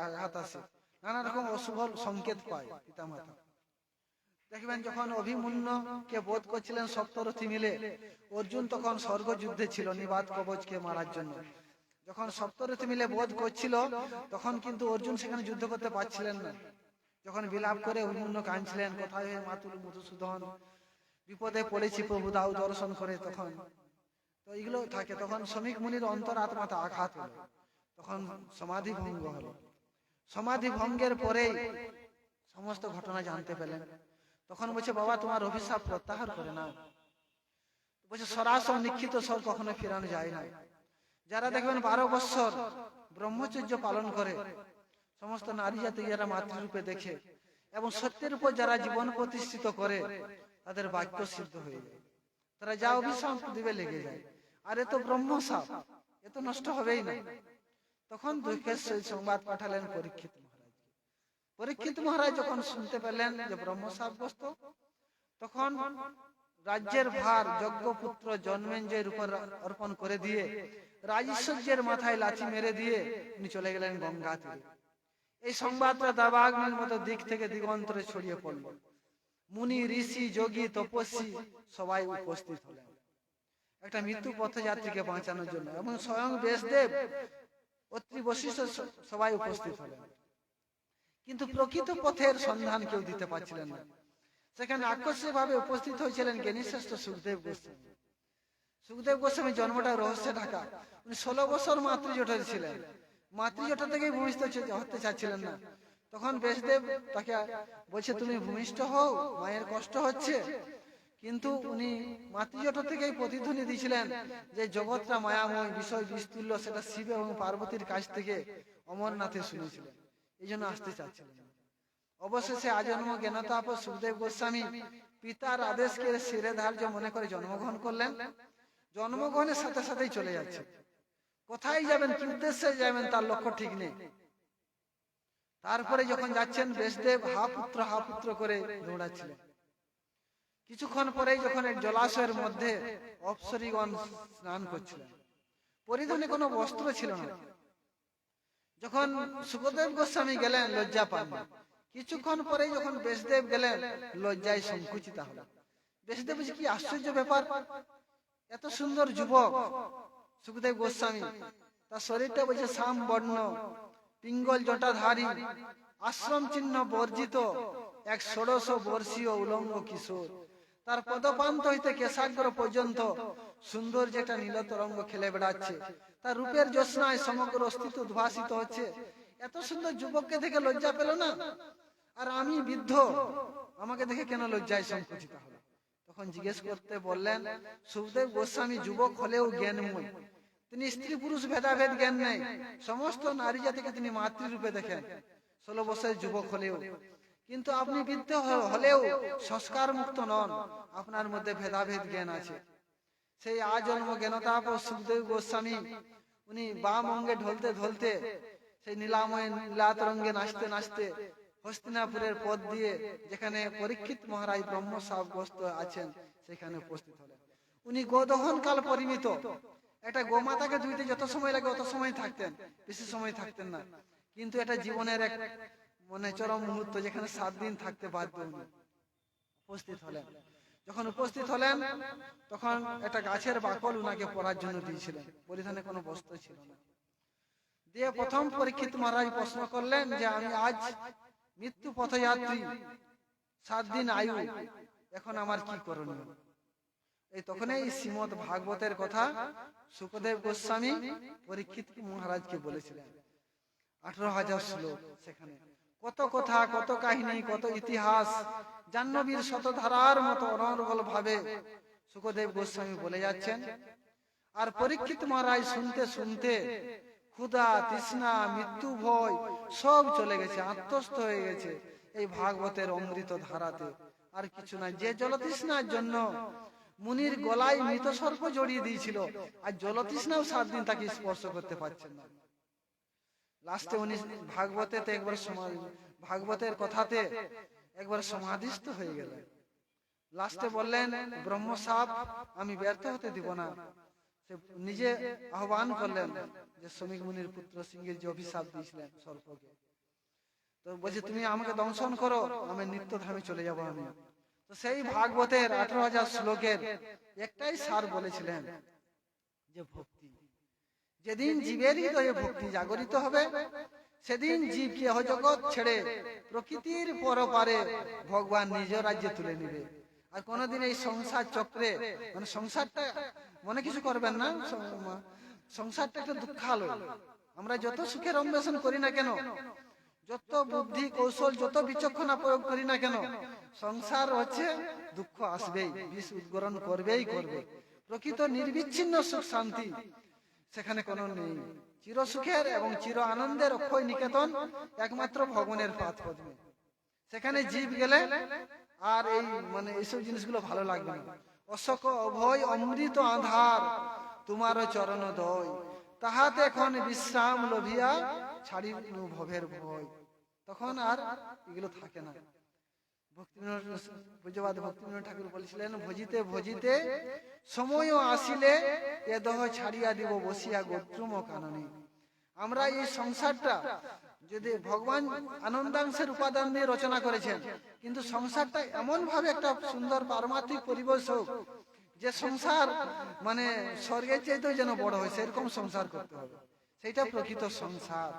আঘাত আসে, নানা রকম অশুভ সংকেত পায় পিতা মাতা। দেখবেন যখন অভিমন্যুকে বধ করছিলেন সপ্তরথী মিলে, অর্জুন তখন স্বর্গযুদ্ধে ছিল নিবাত কবচকে মারার জন্য। যখন সপ্তরথী মিলে বধ করছিল, তখন কিন্তু অর্জুন সেখানে যুদ্ধ করতে পারছিলেন না। যখন বিলাপ করে অভিমন্যু কাঁদছিলেন, কোথায় হে মাতুল মধুসূদন, বিপদে পড়েছি প্রভু দাও দর্শন করে, তখন তো এগুলো থাকে। তখন শ্রমিক মুনির অন্তর আত্মাতে আঘাত হলো, তখন সমাধি ভঙ্গ হলো। সমাধি ভঙ্গের পরেই সমস্ত ঘটনা জানতে পেলেন। তখন বলছে বাবা তোমার অভিশাপ প্রত্যাহার করে নাও। বলছে সরাসর নিক্ষিত স্বর কখনো ফেরানো যায় না। যারা দেখবেন 12 বৎসর ব্রহ্মচর্য পালন করে, সমস্ত নারী জাতি যারা মাতৃরূপে দেখে এবং সত্যের উপর যারা জীবন প্রতিষ্ঠিত করে, তাদের বাক্য সিদ্ধ হয়ে যায়। তারা যা অভিশাপ দিবে লেগে যায়। আর এ তো ব্রহ্মশাপ, এ তো নষ্ট হবেই না। তখন দুঃখের সহিত সংবাদ পাঠালেন পরীক্ষিত মহারাজ। পরীক্ষিত মহারাজ যখন শুনতে পেলেন যে ব্রহ্মশাপগ্রস্ত, তখন রাজ্যের ভার যজ্ঞপুত্র জন্মেঞ্জয়ের উপর অর্পণ করে দিয়ে রাজৈশ্বর্যের মাথায় লাঠি মেরে দিয়ে উনি চলে গেলেন গঙ্গা তীরে। এই সংবাদটা দাবাগ্নির মতো দিক থেকে দিগন্তরে ছড়িয়ে পড়ল। মুনি ঋষি যোগী তপস্বী সবাই উপস্থিত হলেন একটা মৃত্যু পথযাত্রীকে বাঁচানোর জন্য, এবং স্বয়ং ব্যাসদেব, অত্রি বশিষ্ঠ সবাই উপস্থিত হলেন। কিন্তু প্রকৃত পথের সন্ধান কেউ দিতে পারছিলেন না। সেখানে আকস্মিক ভাবে উপস্থিত হয়েছিলেন জ্ঞানীশ্রেষ্ঠ সুখদেব গোস্বামী। সুখদেব গোস্বামী জন্মটা রহস্যে ঢাকা। উনি 16 বছর মাতৃজঠরে ছিলেন, মাতৃজঠর থেকেই ভূমিষ্ঠ হতে চাচ্ছিলেন না। তখন ব্যাসদেব তাকে বলছে তুমি ভূমিষ্ঠ হও, মায়ের কষ্ট হচ্ছে। কিন্তু উনি মাতৃজঠর থেকেই প্রতিধ্বনি দিয়েছিলেন যে জগৎটা মায়াময়, বিষয় বিস্তুল্য, সেটা শিব এবং পার্বতীর কাছ থেকে অমরনাথে শুনেছিলেন, এই জন্য আসতে চাচ্ছিলেন। অবশেষে আজন্ম জ্ঞানতাপ সুখদেব গোস্বামী পিতার আদেশকে শিরে ধার্য মনে করে জন্মগ্রহণ করলেন। জন্মগ্রহণের সাথে সাথেই চলে যাচ্ছে। কোথায় যাবেন, কি উদ্দেশ্যে যাবেন, তার লক্ষ্য ঠিক নেই। তারপরে যখন যাচ্ছেন, ব্যাসদেব হা পুত্র করে দৌড়াচ্ছিলেন। কিছুক্ষণ পরেই যখন এক জলাশয়ের মধ্যে অপ্সরীগণ স্নান করছিলেন, পরিধানে কোনো বস্ত্র ছিল না। যখন সুখদেব গোস্বামী গেলেন, লজ্জা পান। কিছুক্ষণ পরে যখন ব্যাসদেব গেলেন, লজ্জায় সংকুচিত হলেন। ব্যাসদেব বলছে কি আশ্চর্য ব্যাপার, এত সুন্দর যুবক সুখদেব গোস্বামী, তার শরীরটা বলছে শ্যাম বর্ণ, পিঙ্গল জটাধারী, আশ্রম চিহ্ন বর্জিত, এক ১৬০০ বর্ষীয় উলঙ্গ কিশোর। তার পদপান্ত হইতে কেশাগ্র পর্যন্ত সুন্দর যেটা নীল তরঙ্গ খেলে বেড়াচ্ছে। তার রূপের জ্যোৎস্নায় সমগ্র অস্তিত্ব উদ্ভাসিত হচ্ছে। এত সুন্দর যুবককে দেখে লজ্জা পেল না? আর আমি বৃদ্ধ, আমাকে দেখে কেন লজ্জায় সংকুচিত হলো? তখন জিজ্ঞেস করতে বললেন, সুখদেব গোস্বামী যুবক হলেও জ্ঞানময়। তিনি স্ত্রী পুরুষ ভেদাভেদ জ্ঞান নেই, সমস্ত নারী জাতিকে তিনি মাতৃরূপে দেখেন, ১৬ বছরের যুবক হলেও। কিন্তু আপনি বৃদ্ধ হলেও সংস্কার মুক্ত নন, আপনার মধ্যে ভেদাভেদ জ্ঞান আছে। সেই আজন্ম জ্ঞানতাপ সুখদেব গোস্বামী উনি বাম অঙ্গে ঢলতে ঢলতে সেই নীলাময় নীলাতরঙ্গে নাচতে নাচতে হস্তিনাপুরের পথ দিয়ে, যেখানে পরীক্ষিত মহারাজ ব্রহ্ম সাবগ্রস্ত আছেন, সেখানে উপস্থিত হলেন। উনি গোদহন কাল পরিমিত। একটা গোমাতাকে ধুইতে যত সময় লাগে অত সময় থাকতেন, বেশি সময় থাকতেন না। কিন্তু এটা জীবনের এক চরম মুহূর্ত, যেখানে 7 দিন থাকতে বাধ্য উনি উপস্থিত হলেন। যখন উপস্থিত হলেন তখন একটা গাছের বাকল উনাকে পরার জন্য দিয়েছিলেন, পরিধানে কোনো বস্ত্র ছিল না। দিয়ে প্রথম পরীক্ষিত মহারাজ প্রশ্ন করলেন যে আমি আজ মৃত্যু পথযাত্রী, 7 দিন আয়ু, এখন আমার কি করণীয়? এই তখনই শ্রীমদ ভাগবতের কথা সুখদেব গোস্বামী পরীক্ষিত মহারাজকে বলেছিলেন। 18,000 শ্লোক, সেখানে কত কথা, কত কাহিনী, কত ইতিহাস জাহ্নবীর শতধারার মতো অনর্গল ভাবে সুখদেব গোস্বামী বলে যাচ্ছেন। আর পরীক্ষিত মহারাজ শুনতে শুনতে ক্ষুধা, তৃষ্ণা, মৃত্যু ভয় সব চলে গেছে, আত্মস্থ হয়ে গেছে এই ভাগবতের অমৃত ধারাতে। আর কিছু নাই। যে জলতৃষ্ণার জন্য মুনির গলায় মৃত সর্প জড়িয়ে দিয়েছিল, আর জলতৃষ্ণাও 7 দিন তাকে স্পর্শ করতে পারছেন না। লাস্টে উনি ভাগবতেতে একবার ভাগবতের কথাতে একবার সমাধিস্থ হয়ে গেলেন। লাস্টে বললেন, ব্রহ্ম সাপ আমি ব্যর্থ হতে দিব না। সে নিজে আহ্বান করলেন যে শ্রমিক মুনির পুত্র সিংহের যে অভিশাপ দিয়েছিলেন সর্পকে, তো বলছে তুমি আমাকে দংশন করো, আমি নিত্য ধামে চলে যাব আমি। তো সেই ভাগবতের 18,000 শ্লোকের একটাই সার বলেছিলেন যে ভক্তি। যেদিন জীবের হৃদয়ে ভক্তি জাগরিত হবে, সেদিন জীবকে জগৎ ছেড়ে প্রকৃতির পরপারে ভগবান নিজ রাজ্যে তুলে নেবে। আর কোনদিন এই সংসার চক্রে, সংসারটা মনে কিছু করবেন না, সংসারটা একটা দুঃখালো। আমরা যত সুখের অন্বেষণ করি না কেন, যত বুদ্ধি কৌশল, যত বিচক্ষণা প্রয়োগ করি না কেন, সংসার হচ্ছে দুঃখ আসবেই, বিষ উদ্গরণ করবেই করবে। প্রকৃত নির্বিচ্ছিন্ন সুখ শান্তি সেখানে কোনো নেই। চির সুখের এবং চির আনন্দের অক্ষয় নিকেতন একমাত্র ভগবানের পাদ পদ্মে। সেখানে জীব গেলে আর এই এইসব জিনিসগুলো ভালো লাগবে না। অশোক অভয় অমৃত আধার তোমার চরণ দয়, তাহাতে এখন বিশ্রাম লভিয়া ছাড়ি ভবের ভয়। তখন আর এগুলো থাকে না। ভক্তিবিনোদ ঠাকুর বলেছিলেন, ভজিতে ভজিতে সময় আসিলে এ দেহ ছাড়িয়া দিব বসিয়া গোত্রম কাননে। আমরা এই সংসারটা যদি ভগবান আনন্দাংশের উপাদান দিয়ে রচনা করেছেন, কিন্তু সংসারটা এমন ভাবে একটা সুন্দর পারমার্থিক পরিবেশ হোক যে সংসার স্বর্গের চাইতেও যেন বড় হয়, সেরকম সংসার করতে হবে। সেইটা প্রকৃত সংসার।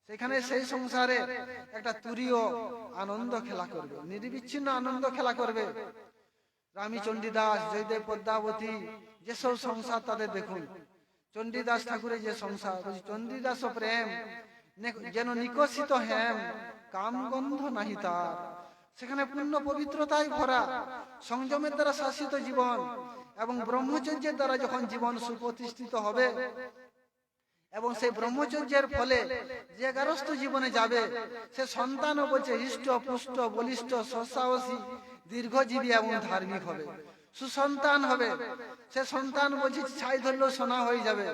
সেখানে সেই সংসারে একটা তুরীয় আনন্দ খেলা করবে, নির্বিচ্ছিন্ন আনন্দ খেলা করবে। রামী চণ্ডীদাস, জয়দেব পদ্মাবতী, যেসব সংসার তাদের দেখুন। চণ্ডীদাস ঠাকুরের যে সংসার, চণ্ডীদাস প্রেম যেন নিকশিত হেম, কামগন্ধ নাহি তার। সেখানে পূর্ণ পবিত্রতায় ভরা, সংযমের দ্বারা শাসিত জীবন এবং ব্রহ্মচর্যের দ্বারা যখন জীবন সুপ্রতিষ্ঠিত হবে এবং সেই ব্রহ্মচর্যের ফলে যে গারস্থ জীবনে যাবে, সে সন্তানও বলছে হৃষ্ট পুষ্ট বলিষ্ঠ সৎসাহসী দীর্ঘজীবী এবং ধার্মিক হবে, সুসন্তান হবে। সে সন্তান বলছে ছাই ধরলেও সোনা হয়ে যাবে।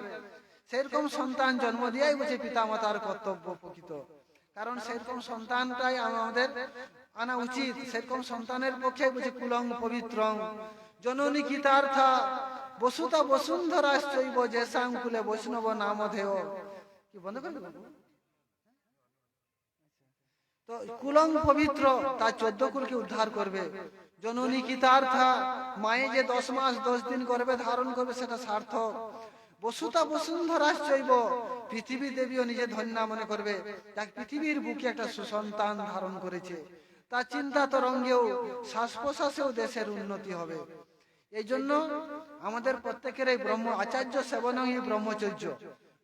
সেরকম সন্তান জন্ম দিয়াই বলছে পিতা মাতার কর্তব্য প্রকৃত। কারণ সেরকম সন্তানটাই আমাদের আনা উচিত। সেরকম সন্তানের পক্ষে বলছে কুলং পবিত্রং জননী কীতার্থা বসুতা বসুন্ধরাশ্চৈব যেসাং কুলে বৈষ্ণব নামধেয়। কি বন্ধ করে দেব? তো কুলং পবিত্র, তার 14 কুলকে উদ্ধার করবে। জননী কীতার্থা, মায়ে যে 10 মাস 10 দিন গর্ভে ধারণ করবে সেটা সার্থক। বসুতা বসুন্ধরাশ্চৈব, পৃথিবী দেবীও নিজে ধন্যা মনে করবে, যাক পৃথিবীর বুকে একটা সুসন্তান ধারণ করেছে। তার চিন্তা তরঙ্গেও শ্বাস প্রশ্বাসেও দেশের উন্নতি হবে। এই জন্য আমাদের প্রত্যেকের এই ব্রহ্ম আচার্য সেবনই ব্রহ্মচর্য,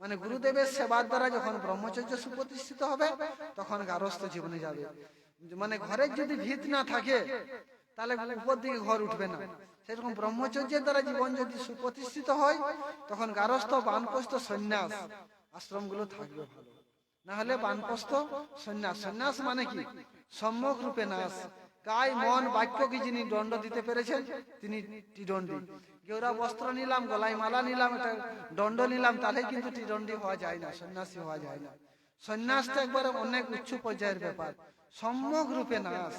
মানে গুরুদেবের সেবার দ্বারা যখন ব্রহ্মচর্য সুপ্রতিষ্ঠিত হবে তখন গারস্থ জীবনে যাবে। মানে ঘরের যদি ভিত না থাকে তাহলে উপর দিকে ঘর উঠবে না। সেরকম ব্রহ্মচর্যের দ্বারা জীবন যদি সুপ্রতিষ্ঠিত হয় তখন গারস্থ বানপ্রস্থ সন্ন্যাস আশ্রমগুলো থাকবে ভালো। না হলে বানপ্রস্থ সন্ন্যাস, সন্ন্যাস মানে কি? সম্যক রূপে নাশ। কায় মন বাক্যকে যিনি দণ্ড দিতে পেরেছেন তিনি ত্রিদণ্ডী। গেরুয়া বস্ত্র নিলাম, গলায় মালা নিলাম, এটা দণ্ড নিলাম, তাহলে কিন্তু ত্রিদণ্ডী হওয়া যায় না, সন্ন্যাসী হওয়া যায় না। সন্ন্যাসটা একবারে অনেক উচ্চ পর্যায়ের ব্যাপার, সম্যক রূপে নাশ।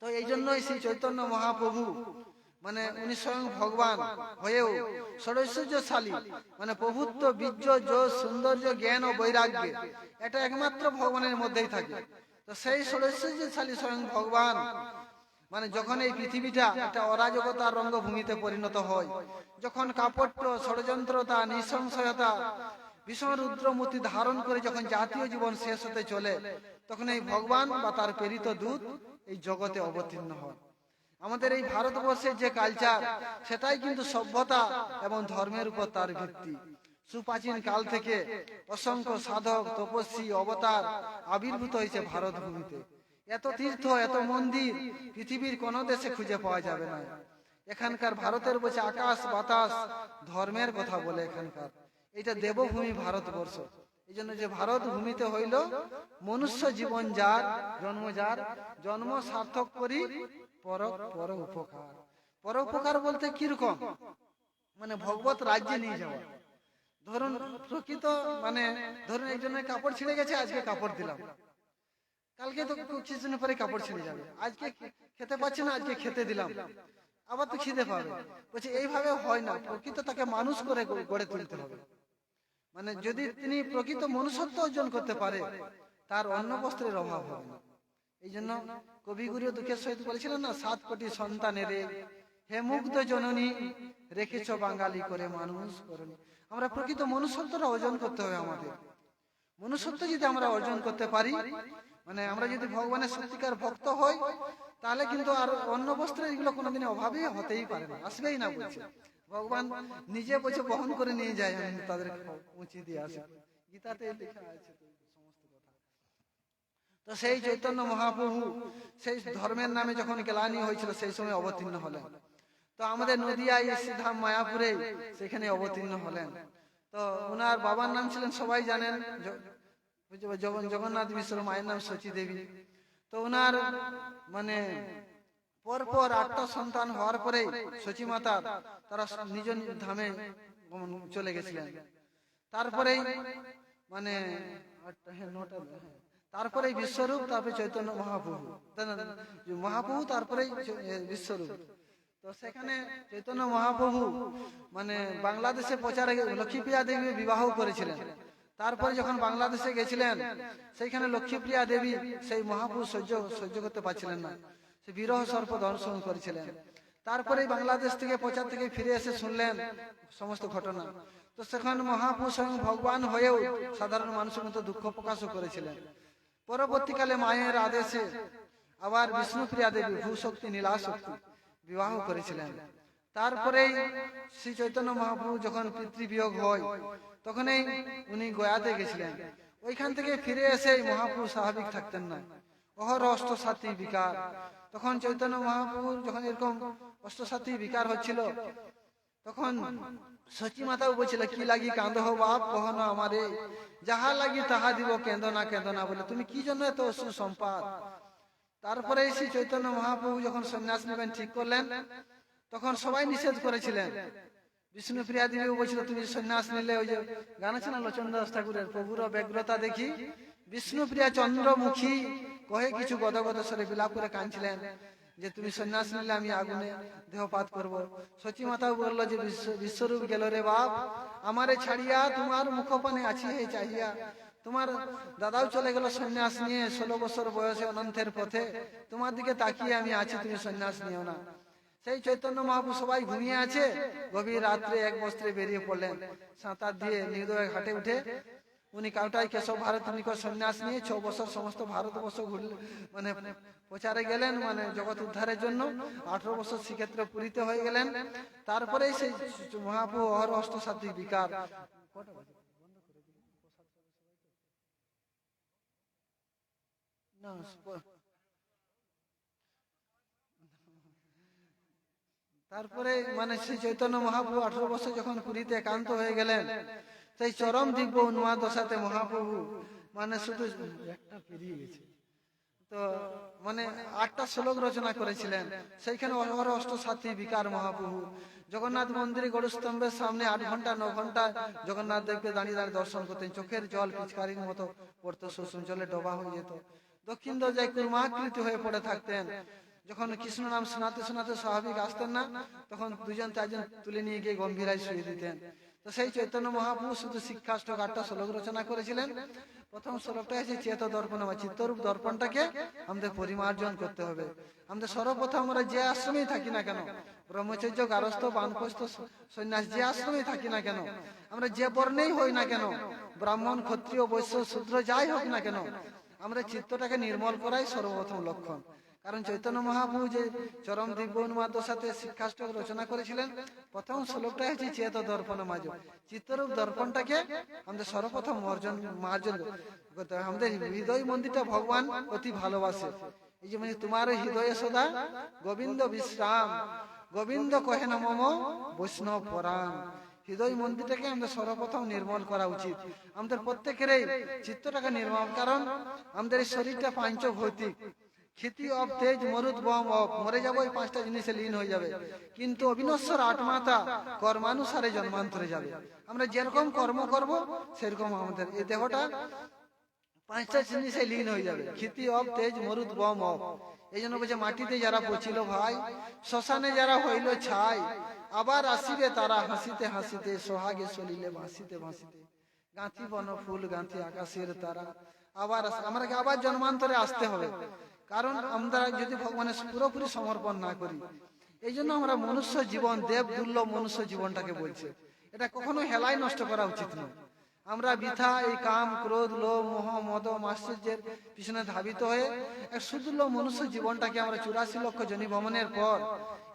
তো এই জন্যই শ্রী চৈতন্য মহাপ্রভু মানে উনি স্বয়ং ভগবান হয়েও ষড়ৈশ্বর্যশালী, মানে প্রভুত্ব, বীর্য, যশ, সৌন্দর্য, জ্ঞান ও বৈরাগ্য এটা একমাত্র ভগবানের মধ্যেই থাকে। তো সেই ষড়ৈশ্বর্যশালী স্বয়ং ভগবান মানে যখন এই পৃথিবীটা একটা অরাজকতার রঙ্গভূমিতে পরিণত হয়, যখন কাপট্য, ষড়যন্ত্রতা, নৃশংসতা, ভীষণ রুদ্রমূর্তি ধারণ করে যখন জাতীয় জীবন শেষ হতে চলে, তখন এই ভগবান বা তার প্রেরিত দূত এই জগতে অবতীর্ণ হয়। আমাদের এই ভারতবর্ষের যে কালচার, সেটাই কিন্তু সভ্যতা এবং ধর্মের উপর তার ভিত্তি। সুপ্রাচীন কাল থেকে অসংখ্য সাধক, তপস্বী, অবতার আবির্ভূত হয়েছে ভারত ভূমিতে। এত তীর্থ, এত মন্দির পৃথিবীর কোন দেশে খুঁজে পাওয়া যাবে না। এখানকার ভারতের বসে আকাশ বাতাস ধর্মের কথা বলে এখানকার। এটা দেবভূমি ভারতবর্ষ। এই জন্য যে ভারত ভূমিতে হইল মনুষ্য জীবন যার জন্ম সার্থক করি পর উপকার। পর উপকার বলতে কিরকম? মানে ভগবত রাজ্যে নিয়ে যাওয়া। ধরুন প্রকৃত মানে ধরুন একজনের কাপড় ছিঁড়ে গেছে, আজকে কাপড় দিলাম, কালকে তো কিছুদিন পরে কাপড় ছিঁড়ে যাবে। আজকে খেতে পাচ্ছে না, আজকে খেতে দিলাম, আবার তো খিদে পাবে। বলছে এইভাবে হয় না, প্রকৃত তাকে মানুষ করে গড়ে তুলতে হবে। মানে যদি তিনি প্রকৃত মনুষ্যত্ব অর্জন করতে পারে, তার অন্ন বস্ত্রের অভাব হবে না। এই জন্য কবিগুরু দুঃখের সহিত বলেছিলেন না, 7 কোটি সন্তানের হে মুগ্ধ জননী রেখেছ বাঙালি করে মানুষ করনি। আমরা প্রকৃত মনুষ্যত্বটা অর্জন করতে হবে। আমাদের মনুষ্যত্ব যদি আমরা অর্জন করতে পারি, মানে আমরা যদি ভগবানের সত্যিকার ভক্ত হই, তাহলে কিন্তু আর অন্ন বস্ত্রের এগুলো কোনোদিন অভাবই হতেই পারে না, আসবেই না। বলছে ভগবান নিজে বলছে বহন করে নিয়ে যায়, আমি তাদের পৌঁছে দিয়ে আসি। গীতাতে লেখা আছে সমস্ত কথা। তো সেই চৈতন্য মহাপ্রভু সেই ধর্মের নামে যখন গ্লানি হয়েছিল সেই সময় অবতীর্ণ হলেন। তো আমাদের নদিয়ায় সিধাম মায়াপুরে সেখানে অবতীর্ণ হলেন। তো ওনার বাবার নাম ছিলেন সবাই জানেন, জগন্নাথ মিশ্র, মায়ের নাম সচী দেবী। তো ওনার মানে পরপর 8টা সন্তান হওয়ার পরে সচী মাতা তারা নিজ ধামে চলে গেছিলেন। তারপরে মানে তারপরে বিশ্বরূপ, তারপরে চৈতন্য মহাপ্রভু, তারপরে বিশ্বরূপ। তো সেখানে চৈতন্য মহাপ্রভু মানে বাংলাদেশে প্রচারে লক্ষ্মীপ্রিয়া দেবী বিবাহ করেছিলেন। তারপরে যখন বাংলাদেশে গেছিলেন, সেইখানে লক্ষ্মীপ্রিয়া দেবী সেই মহাপ্রভু সহ্য করতে পারছিলেন না, সে বিরহ সর্প দর্শন করেছিলেন। তারপরে বাংলাদেশ থেকে প্রচার থেকে ফিরে এসে শুনলেন সমস্ত ঘটনা। তো সেখানে মহাপ্রভু স্বয়ং ভগবান হয়েও সাধারণ মানুষের মতো দুঃখ প্রকাশও করেছিলেন। পরবর্তীকালে মায়ের আদেশে আবার বিষ্ণুপ্রিয়া দেবী ভূশক্তি নীলাশক্তি বিবাহ করেছিলেন। তারপরেই শ্রী চৈতন্য মহাপ্রভু যখন পিতৃবিয়োগ হয়, তখনই উনি গয়াতে গেছিলেন। ওইখান থেকে ফিরে এসে মহাপ্রভু স্বাভাবিক থাকতেন না, অহর অষ্টসাথী বিকার। তখন চৈতন্য মহাপ্রভুর যখন এরকম অষ্টসাথী বিকার হচ্ছিল, তখন সচী মাতাও বলছিল, কি লাগি কাঁদ হো বাপ কহন আমারে, যাহা লাগি তাহা দিব কেন্দ না বলে, তুমি কি জন্য এত অশ্রু সম্পাদ। তারপরে শ্রী চৈতন্য মহাপ্রভু যখন সন্ন্যাস নেবেন ঠিক করলেন, তখন সবাই নিষেধ করেছিলেন। বিষ্ণুপ্রিয়া দেবী বলছিল, তুমি সন্ন্যাস নিলে, ওই যে গান আছে না লোচন দাস ঠাকুরের, প্রভুর ব্যগ্রতা দেখি বিষ্ণুপ্রিয়া চন্দ্রমুখী কহে কিছু গদগদ স্বরে বিলাপ করে কাঁদছিলেন যে তুমি সন্ন্যাস নিলে আমি আগুনে দেহপাত করব। সচী মাতাও বললো যে বিশ্বরূপ গেল রে বাপ, আমারে ছাড়িয়া তোমার মুখপানে আছি হে চাহিয়া। তোমার দাদাও চলে গেল সন্ন্যাস নিয়ে 16 বছর বয়সে অনন্তের পথে, তোমার দিকে তাকিয়ে আমি আছি, তুমি সন্ন্যাস নিও না। সেই চৈতন্য মহাপ্রভু সবাই ঘুমিয়ে আছে, গভীর রাত্রে এক বস্ত্রে বেরিয়ে পড়লেন, সাঁতার দিয়ে নির্দয় ঘাটে উঠে উনি কাউটাই কেশব ভারত নিকট সন্ন্যাস নিয়ে 6 বছর সমস্ত ভারতবর্ষ ঘুরলেন, মানে প্রচারে গেলেন, মানে জগৎ উদ্ধারের জন্য। 18 বছর শ্রীক্ষেত্র পুরীতে হয়ে গেলেন। তারপরে সেই মহাপ্রভু অহর অষ্টসাত্বিক বিকার না তারপরে মানে শ্রী চৈতন্য মহাপ্রভু 18 বছর যখন পুরীতে একান্ত হয়ে গেলেন, সেই চরম দিব্য উন্মাদ দশাতে মহাপ্রভু মানে শুধু একটা পেরিয়ে গেছে তো মানে 8টা শ্লোক রচনা করেছিলেন। সেইখানে অহর অষ্টসাত্বিক বিকার মহাপ্রভু জগন্নাথ মন্দিরে গরুস্তম্ভের সামনে 8 ঘন্টা 9 ঘন্টা জগন্নাথ দেবকে দাঁড়িয়ে দাঁড়িয়ে দর্শন করতেন। চোখের জল পিচকারির মতো পড়তো, শোষণ জলে ডোবা হয়ে যেত। দক্ষিণ দরজায় কুর্মাকৃতি হয়ে পড়ে থাকতেন। যখন কৃষ্ণ নাম শোনাতে শোনাতে স্বাভাবিক আসতেন না, তখন 2জন 4জন তুলে নিয়ে গিয়ে গম্ভীরায় শুয়ে দিতেন। তো সেই চৈতন্য মহাপ্রভু শুধু শিক্ষাষ্টক 8টা শ্লোক রচনা করেছিলেন। প্রথম শ্লোকটা আছে চেত দর্পণ, চিত্তরূপ দর্পণটাকে আমাদের পরিমার্জন করতে হবে। আমাদের সর্বপ্রথম আমরা যে আশ্রমেই থাকি না কেন, ব্রহ্মচর্য, গারস্থ, বানপ্রস্থ, সন্ন্যাস, যে আশ্রমেই থাকি না কেন, আমরা যে বর্ণেই হই না কেন, ব্রাহ্মণ, ক্ষত্রিয়, বৈশ্য, শূদ্র যাই হোক না কেন, আমরা চিত্তটাকে নির্মল করাই সর্বপ্রথম লক্ষণ। কারণ চৈতন্য মহাপ্রভু যে চরম দিব্য উন্মাদ দশাতে শিক্ষাষ্টক রচনা করেছিলেন, প্রথম শ্লোকটা হচ্ছে চেত দর্পণ মাজ, চিত্তরূপ দর্পণটাকে আমাদের সর্বপ্রথম মার্জন করতে হবে। আমাদের হৃদয় মন্দিরটা ভগবান অতি ভালোবাসে। এই যে মানে তোমার হৃদয়ে সদা গোবিন্দ বিশ্রাম, গোবিন্দ কহে না মম বৈষ্ণব পরাণ। হৃদয় মন্দিরটাকে আমাদের সর্বপ্রথম নির্মল করা উচিত। আমাদের প্রত্যেকেরই চিত্তটাকে নির্মল, কারণ আমাদের এই শরীরটা পাঞ্চ ভৌতিক। খ্যাতি অব তেজ মরুদ বম অব, মরে যাবো, এই 5টা জিনিসে লীন হয়ে যাবে। কিন্তু অবিনশ্বর আত্মাটা কর্মানুসারে জন্মান্তরে যাবে। আমরা যেরকম কর্ম করব সেরকম আমাদের এই দেহটা 5টা জিনিসে লীন হয়ে যাবে। খ্যাতি অব তেজ মরুদ বম অব। এই জন্য বলছে মাটিতে যারা পচিল ভাই, শ্মশানে যারা হইল ছাই, আবার আসিবে তারা হাসিতে হাসিতে, সোহাগে চলিলে ভাসিতে ভাসিতে। গাঁথি বন ফুল গাঁথি আকাশের তারা, আবার আমাকে আবার জন্মান্তরে আসতে হবে। কারণ আমরা যদি ভগবানের পুরোপুরি সমর্পণ না করি, এই জন্য আমরা মনুষ্য জীবন, দেব দুর্লভ মনুষ্য জীবনটাকে বলছে, এটা কখনো হেলায় নষ্ট করা উচিত নয়। আমরা বৃথা এই কাম ক্রোধ লোভ মোহ মদ মাশ্চর্যের পিছনে ধাবিত হয়ে এক সুদুর্লভ মনুষ্য জীবনটাকে আমরা 84 লক্ষ জনি ভ্রমণের পর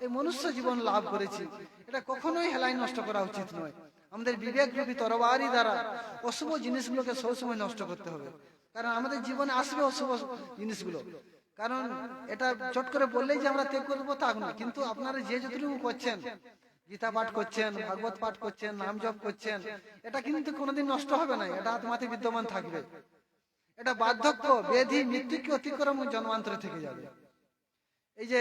এই মনুষ্য জীবন লাভ করেছি, এটা কখনোই হেলায় নষ্ট করা উচিত নয়। আমাদের বিবেক রূপী তরবারি দ্বারা অশুভ জিনিসগুলোকে সবসময় নষ্ট করতে হবে। কারণ আমাদের জীবনে আসবে অশুভ জিনিসগুলো। কারণ এটা চট করে বললেই যে আমরা ত্যাগ করবো তা না, কিন্তু আপনারা যে যতটুকু করছেন, গীতা পাঠ করছেন, ভাগবত পাঠ করছেন, নাম জপ করছেন, এটা কিন্তু কোনোদিন নষ্ট হবে না, এটা আত্মাতে বিদ্যমান থাকবে। এটা বার্ধক্য ব্যাধি মৃত্যুকে অতিক্রম জন্মান্তরে থেকে যাবে। এই যে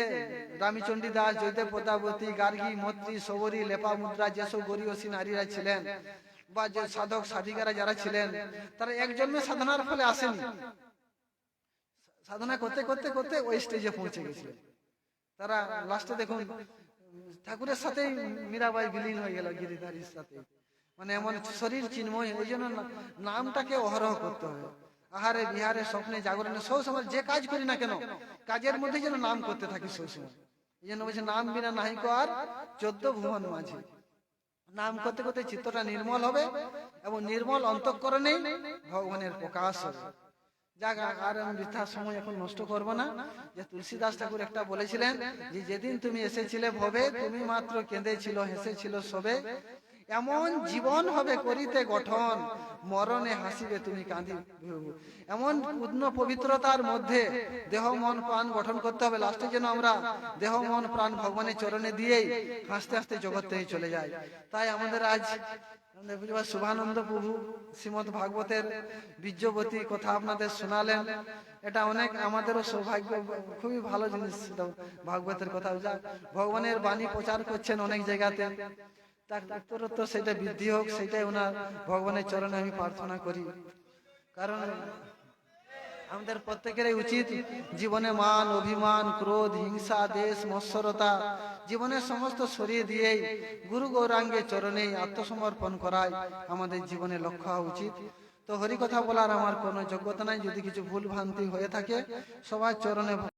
রামচন্ডী দাস, জয়দেব পদ্মাবতী, গার্গী, মৈত্রী, সবরী, লেপা মুদ্রা, যেসব গরিয়সী নারীরা ছিলেন বা যে সাধক সাধিকারা যারা ছিলেন, তারা এক জন্মে সাধনার ফলে আসেনি, সাধনা করতে করতে করতে ওই স্টেজে পৌঁছে গেছিলেন। তারা লাস্টে দেখুন ঠাকুরের সাথেই মীরাবাই বিলীন হয়ে গেল, গিরিধারীর সাথে। মানে এমন শরীর চিন্ময়। এই জন্য নামটাকে অহরহ করতে হবে। আহারে বিহারে স্বপ্নে জাগরণে সব সময় যে কাজ করি না কেন, কাজের মধ্যে যেন নাম করতে থাকি সব সময়। এই জন্য বলছে নাম বিনা নাহিক আর 14 ভুবন মাঝে। নাম করতে করতে চিত্তটা নির্মল হবে এবং নির্মল অন্তঃকরণেই ভগবানের প্রকাশ হবে। যাক, আর আমি বৃথা সময় এখন নষ্ট করব না। যে তুলসীদাস ঠাকুর একটা বলেছিলেন যে যেদিন তুমি এসেছিলে ভবে, তুমি মাত্র কেঁদেছিল হেসেছিল সবে, এমন জীবন হবে করিতে গঠন, মরণে হাসিবে তুমি কাঁদি। এমন পূর্ণ পবিত্রতার মধ্যে দেহ মন প্রাণ গঠন করতে হবে, লাস্টে যেন আমরা দেহ মন প্রাণ ভগবানের চরণে দিয়েই হাসতে হাসতে জগৎ থেকে চলে যাই। তাই আমাদের আজ শুভানন্দ প্রভু শ্রীমদ ভাগবতের বীর্যবতী কথা আপনাদের শোনালেন। এটা অনেক আমাদেরও সৌভাগ্য, খুবই ভালো জিনিস ভাগবতের কথা। ভগবানের বাণী প্রচার করছেন অনেক জায়গাতে, তার উত্তরোত্তর সেটা বৃদ্ধি হোক, সেটাই ওনার ভগবানের চরণে আমি প্রার্থনা করি। কারণ আমাদের প্রত্যেকেরই উচিত জীবনে মান অভিমান ক্রোধ হিংসা দেশ মৎসরতা জীবনের সমস্ত সরিয়ে দিয়েই গুরু গৌরাঙ্গের চরণেই আত্মসমর্পণ করাই আমাদের জীবনে লক্ষ্য হওয়া উচিত। তো হরি কথা বলার আমার কোনো যোগ্যতা নাই, যদি কিছু ভুল ভ্রান্তি হয়ে থাকে সবার চরণে